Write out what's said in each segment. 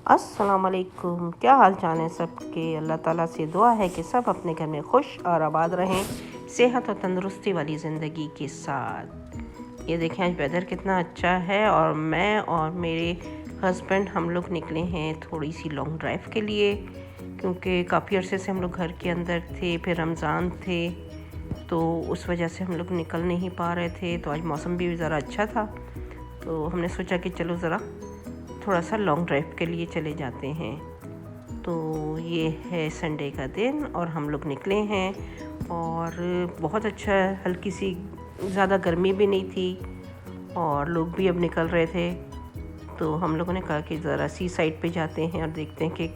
अस्सलाम वालेकुम। क्या हाल चाल है सबके। अल्लाह ताला से दुआ है कि सब अपने घर में खुश और आबाद रहें, सेहत और तंदुरुस्ती वाली ज़िंदगी के साथ। ये देखें आज वेदर कितना अच्छा है और मैं और मेरे हस्बैंड हम लोग निकले हैं थोड़ी सी लॉन्ग ड्राइव के लिए, क्योंकि काफ़ी अरसे से हम लोग घर के अंदर थे, फिर रमज़ान थे तो उस वजह से हम लोग निकल नहीं पा रहे थे। तो आज मौसम भी ज़रा अच्छा था तो हमने सोचा कि चलो ज़रा थोड़ा सा लॉन्ग ड्राइव के लिए चले जाते हैं। तो ये है संडे का दिन और हम लोग निकले हैं और बहुत अच्छा, हल्की सी ज़्यादा गर्मी भी नहीं थी और लोग भी अब निकल रहे थे। तो हम लोगों ने कहा कि ज़रा सी साइड पे जाते हैं और देखते हैं कि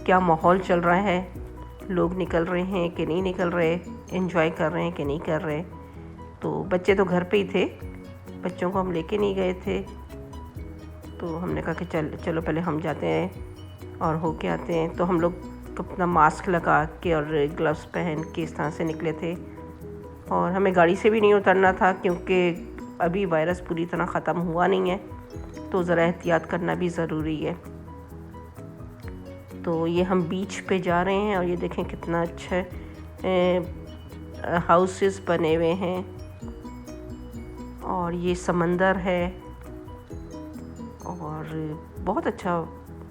क्या माहौल चल रहा है, लोग निकल रहे हैं कि नहीं निकल रहे, एंजॉय कर रहे हैं कि नहीं कर रहे। तो बच्चे तो घर पे ही थे, बच्चों को हम लेके नहीं गए थे। तो हमने कहा कि चलो पहले हम जाते हैं और हो के आते हैं। तो हम लोग अपना मास्क लगा के और ग्लव्स पहन के इस तरह से निकले थे और हमें गाड़ी से भी नहीं उतरना था क्योंकि अभी वायरस पूरी तरह ख़त्म हुआ नहीं है, तो ज़रा एहतियात करना भी ज़रूरी है। तो ये हम बीच पे जा रहे हैं और ये देखें कितना अच्छा हाउसेस बने हुए हैं और ये समंदर है और बहुत अच्छा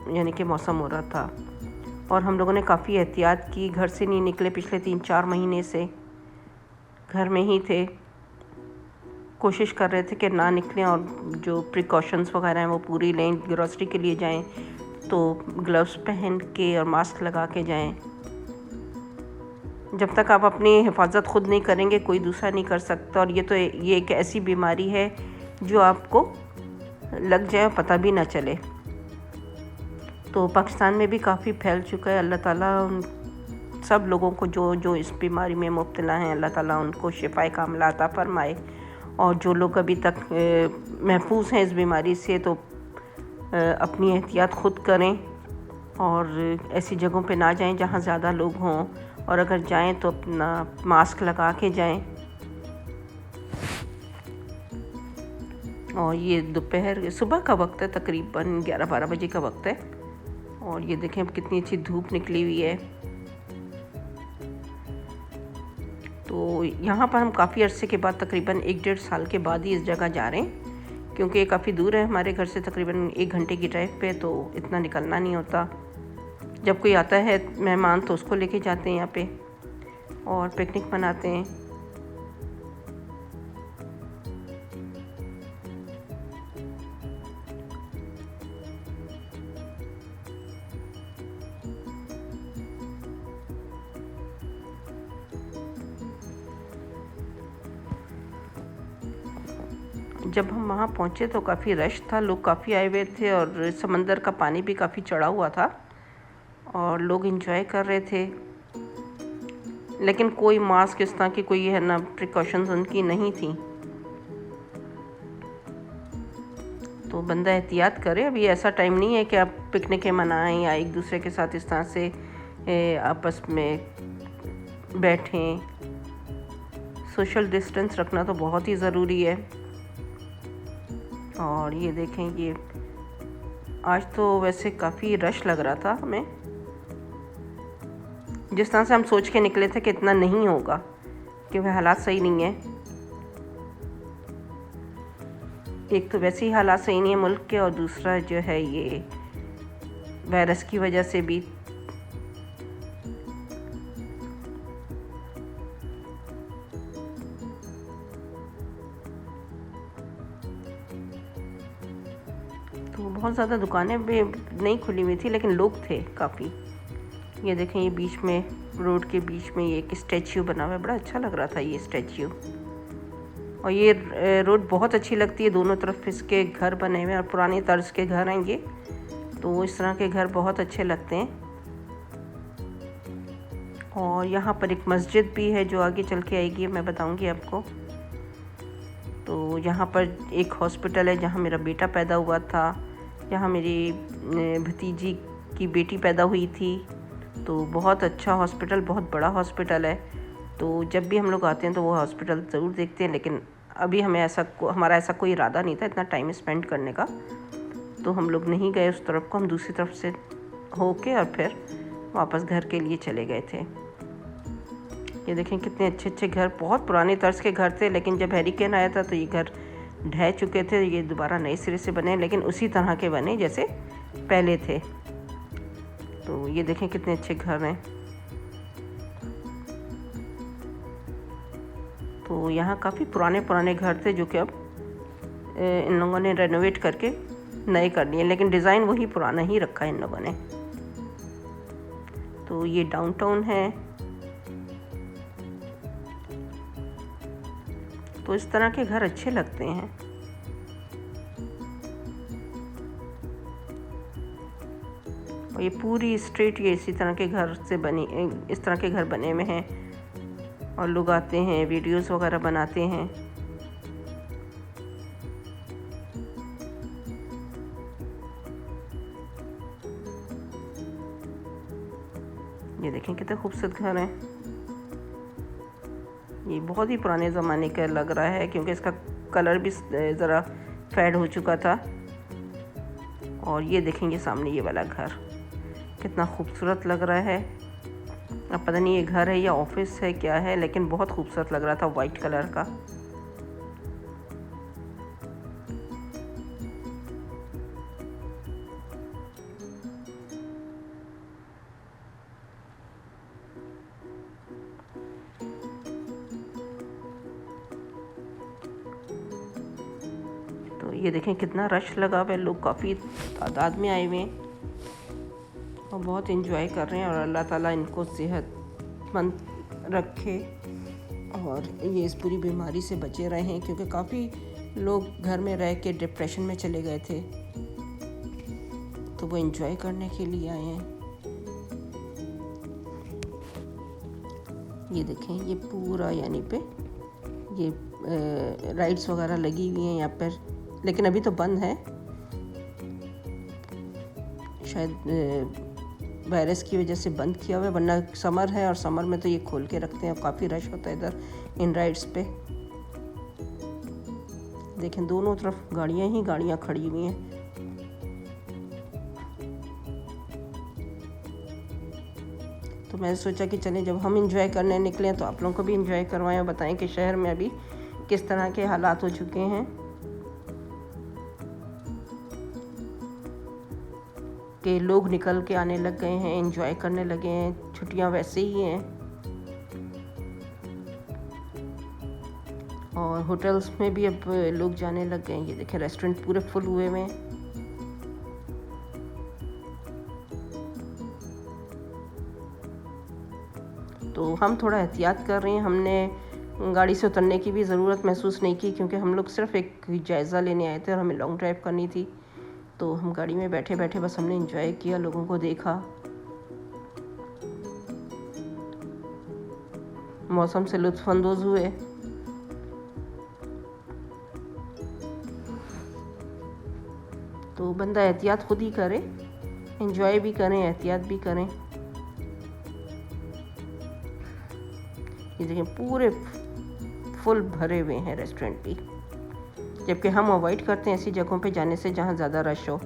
यानी कि मौसम हो रहा था। और हम लोगों ने काफ़ी एहतियात की, घर से नहीं निकले, पिछले 3-4 महीने से घर में ही थे। कोशिश कर रहे थे कि ना निकलें और जो प्रिकॉशंस वगैरह हैं वो पूरी लें। ग्रोसरी के लिए जाएं तो ग्लव्स पहन के और मास्क लगा के जाएं। जब तक आप अपनी हिफाजत ख़ुद नहीं करेंगे कोई दूसरा नहीं कर सकता। और ये एक ऐसी बीमारी है जो आपको लग जाए पता भी ना चले। तो पाकिस्तान में भी काफ़ी फैल चुका है। अल्लाह ताला उन सब लोगों को जो इस बीमारी में मुब्तला हैं, अल्लाह ताला उनको शिफाए कामिला अता फरमाए। और जो लोग अभी तक महफूज हैं इस बीमारी से तो अपनी एहतियात ख़ुद करें और ऐसी जगहों पे ना जाएं जहां ज़्यादा लोग हों, और अगर जाएं तो अपना मास्क लगा के जाएं। और ये दोपहर सुबह का वक्त है, तकरीबन 11-12 बजे का वक्त है और ये देखें अब कितनी अच्छी धूप निकली हुई है। तो यहाँ पर हम काफ़ी अरसे के बाद, तकरीबन 1-1.5 साल के बाद ही इस जगह जा रहे हैं, क्योंकि ये काफ़ी दूर है हमारे घर से, तकरीबन 1 घंटे की ड्राइव पे, तो इतना निकलना नहीं होता। जब कोई आता है मेहमान तो उसको लेके जाते हैं यहाँ पे और पिकनिक मनाते हैं। जब हम वहाँ पहुँचे तो काफ़ी रश था, लोग काफ़ी आए हुए थे और समंदर का पानी भी काफ़ी चढ़ा हुआ था और लोग एंजॉय कर रहे थे। लेकिन कोई मास्क इस तरह की कोई है ना प्रिकॉशंस उनकी नहीं थी। तो बंदा एहतियात करे। अभी ऐसा टाइम नहीं है कि आप पिकनिकें मनाएं या एक दूसरे के साथ इस तरह से आपस में बैठें। सोशल डिस्टेंस रखना तो बहुत ही ज़रूरी है। और ये देखें, ये आज तो वैसे काफ़ी रश लग रहा था हमें। जिस तरह से हम सोच के निकले थे कि इतना नहीं होगा, क्योंकि हालात सही नहीं है। एक तो वैसे ही हालात सही नहीं है मुल्क के, और दूसरा जो है ये वायरस की वजह से भी। तो बहुत ज़्यादा दुकानें भी नहीं खुली हुई थी, लेकिन लोग थे काफ़ी। ये देखें, ये बीच में, रोड के बीच में ये एक स्टैच्यू बना हुआ है, बड़ा अच्छा लग रहा था ये स्टैच्यू। और ये रोड बहुत अच्छी लगती है, दोनों तरफ इसके घर बने हुए हैं और पुराने तर्ज के घर हैं ये, तो इस तरह के घर बहुत अच्छे लगते हैं। और यहाँ पर एक मस्जिद भी है जो आगे चल के आएगी, मैं बताऊँगी आपको। तो यहाँ पर एक हॉस्पिटल है जहाँ मेरा बेटा पैदा हुआ था, जहाँ मेरी भतीजी की बेटी पैदा हुई थी। तो बहुत अच्छा हॉस्पिटल, बहुत बड़ा हॉस्पिटल है। तो जब भी हम लोग आते हैं तो वो हॉस्पिटल ज़रूर देखते हैं, लेकिन अभी हमारा ऐसा कोई इरादा नहीं था इतना टाइम स्पेंड करने का। तो हम लोग नहीं गए उस तरफ को, हम दूसरी तरफ से होके और फिर वापस घर के लिए चले गए थे। ये देखें कितने अच्छे अच्छे घर, बहुत पुराने तर्ज के घर थे, लेकिन जब हैरिकेन आया था तो ये घर ढह चुके थे। ये दोबारा नए सिरे से बने, लेकिन उसी तरह के बने जैसे पहले थे। तो ये देखें कितने अच्छे घर हैं। तो यहाँ काफ़ी पुराने पुराने घर थे जो कि अब इन लोगों ने रेनोवेट करके नए कर दिए, लेकिन डिज़ाइन वही पुराना ही रखा है इन लोगों ने। तो ये डाउनटाउन है। तो इस तरह के घर अच्छे लगते हैं। और ये पूरी स्ट्रीट ये इसी तरह के घर से बनी, इस तरह के घर बने हुए हैं और लोग आते हैं, वीडियोस वगैरह बनाते हैं। ये देखें कितने खूबसूरत घर हैं। ये बहुत ही पुराने ज़माने का लग रहा है क्योंकि इसका कलर भी ज़रा फेड हो चुका था। और ये देखेंगे सामने ये वाला घर कितना खूबसूरत लग रहा है। अब पता नहीं ये घर है या ऑफिस है क्या है, लेकिन बहुत खूबसूरत लग रहा था, वाइट कलर का। तो ये देखें कितना रश लगा हुआ है, लोग काफ़ी तादाद में आए हुए हैं और बहुत एंजॉय कर रहे हैं। और अल्लाह ताला इनको सेहतमंद रखे और ये इस पूरी बीमारी से बचे रहे हैं, क्योंकि काफ़ी लोग घर में रह के डिप्रेशन में चले गए थे, तो वो एंजॉय करने के लिए आए हैं। ये देखें ये पूरा यानी पे ये राइड्स वगैरह लगी हुई हैं यहाँ पर, लेकिन अभी तो बंद है, शायद वायरस की वजह से बंद किया हुआ है, वरना समर है और समर में तो ये खोल के रखते हैं। काफ़ी रश होता है इधर इन राइड्स पे। देखें दोनों तरफ गाड़ियाँ ही गाड़ियाँ खड़ी हुई हैं। तो मैंने सोचा कि चलें जब हम इंजॉय करने निकले तो आप लोगों को भी इंजॉय करवाएं और बताएं कि शहर में अभी किस तरह के हालात हो चुके हैं, कि लोग निकल के आने लग गए हैं, एंजॉय करने लगे हैं। छुट्टियां वैसे ही हैं और होटल्स में भी अब लोग जाने लग गए हैं। ये देखें रेस्टोरेंट पूरे फुल हुए हैं। तो हम थोड़ा एहतियात कर रहे हैं। हमने गाड़ी से उतरने की भी ज़रूरत महसूस नहीं की, क्योंकि हम लोग सिर्फ एक जायज़ा लेने आए थे और हमें लॉन्ग ड्राइव करनी थी। तो हम गाड़ी में बैठे बैठे बस हमने एंजॉय किया, लोगों को देखा, मौसम से लुत्फ़अंदोज़ हुए। तो बंदा एहतियात खुद ही करे, एंजॉय भी करें, एहतियात भी करें। ये देखें पूरे फुल भरे हुए हैं रेस्टोरेंट भी, जबकि हम अवॉइड करते हैं ऐसी जगहों पे जाने से जहाँ ज़्यादा रश हो।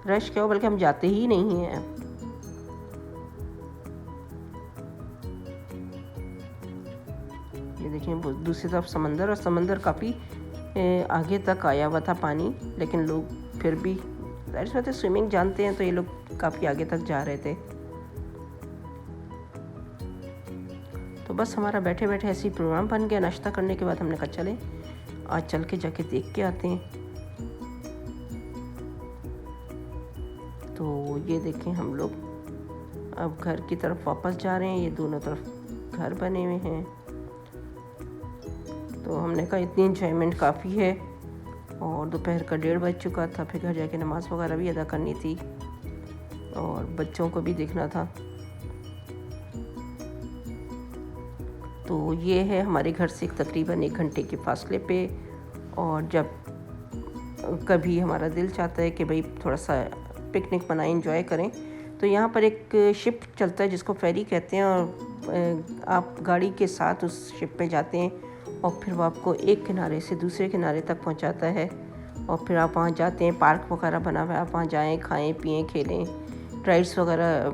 रश क्या हो, बल्कि हम जाते ही नहीं हैं। ये देखें दूसरी तरफ समंदर, और समंदर काफ़ी आगे तक आया हुआ था पानी, लेकिन लोग फिर भी इसमें तो स्विमिंग जानते हैं, तो ये लोग काफ़ी आगे तक जा रहे थे। तो बस हमारा बैठे बैठे ऐसे ही प्रोग्राम बन गया। नाश्ता करने के बाद हमने कहा चलें आज चल के जाके देख के आते हैं। तो ये देखें हम लोग अब घर की तरफ वापस जा रहे हैं। ये दोनों तरफ घर बने हुए हैं। तो हमने कहा इतनी इंजॉयमेंट काफ़ी है, और दोपहर का 1:30 बज चुका था। फिर घर जाके नमाज़ वगैरह भी अदा करनी थी और बच्चों को भी देखना था। तो ये है हमारे घर से तकरीबन 1 घंटे के फासले पे। और जब कभी हमारा दिल चाहता है कि भाई थोड़ा सा पिकनिक मनाएं, एंजॉय करें, तो यहाँ पर एक शिप चलता है जिसको फेरी कहते हैं, और आप गाड़ी के साथ उस शिप पे जाते हैं और फिर वो आपको एक किनारे से दूसरे किनारे तक पहुँचाता है। और फिर आप वहाँ जाते हैं, पार्क वगैरह बना हुआ है, आप वहाँ जाएँ, खाएँ पिएँ खेलें। राइड्स वगैरह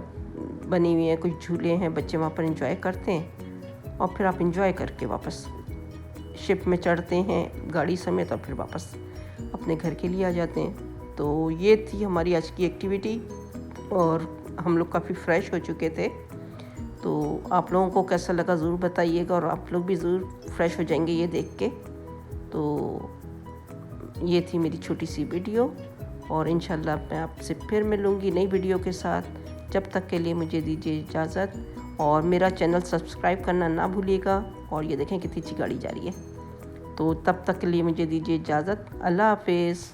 बनी हुई हैं, कुछ झूले हैं, बच्चे वहाँ पर एंजॉय करते हैं और फिर आप एंजॉय करके वापस शिप में चढ़ते हैं गाड़ी समेत और फिर वापस अपने घर के लिए आ जाते हैं। तो ये थी हमारी आज की एक्टिविटी और हम लोग काफ़ी फ्रेश हो चुके थे। तो आप लोगों को कैसा लगा ज़रूर बताइएगा और आप लोग भी ज़रूर फ्रेश हो जाएंगे ये देख के। तो ये थी मेरी छोटी सी वीडियो और इंशाल्लाह मैं आपसे फिर मिलूँगी नई वीडियो के साथ। जब तक के लिए मुझे दीजिए इजाज़त और मेरा चैनल सब्सक्राइब करना ना भूलिएगा। और ये देखें कितनी अच्छी गाड़ी जा रही है। तो तब तक के लिए मुझे दीजिए इजाज़त। अल्लाह हाफिज़।